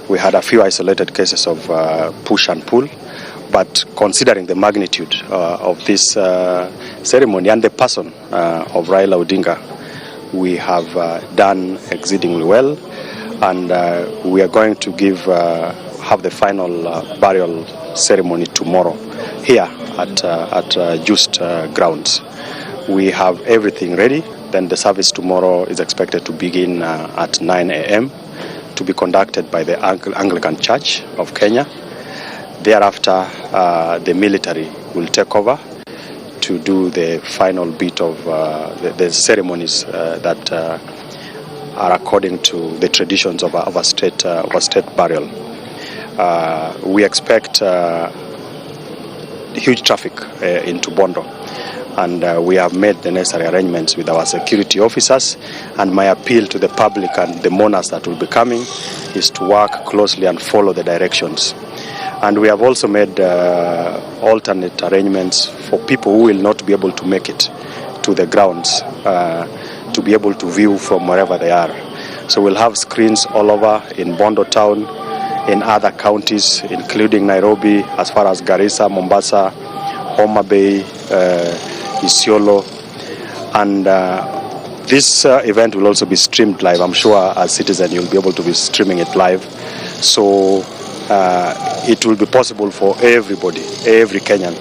We had a few isolated cases of push and pull, but considering the magnitude of this ceremony and the person of Raila Odinga, we have done exceedingly well, and we are going to have the final burial ceremony tomorrow here at Just grounds. We have everything ready. Then the service tomorrow is expected to begin at 9 a.m. to be conducted by the Anglican Church of Kenya. Thereafter, the military will take over to do the final bit of the ceremonies that are according to the traditions of a state burial. We expect huge traffic into Bondo, and we have made the necessary arrangements with our security officers, and my appeal to the public and the mourners that will be coming is to work closely and follow the directions. And we have also made alternate arrangements for people who will not be able to make it to the grounds to be able to view from wherever they are. So we'll have screens all over in Bondo town, in other counties, including Nairobi, as far as Garissa, Mombasa, Homa Bay, Isiolo, and this event will also be streamed live. I'm sure as citizens you'll be able to be streaming it live. So it will be possible for everybody, every Kenyan,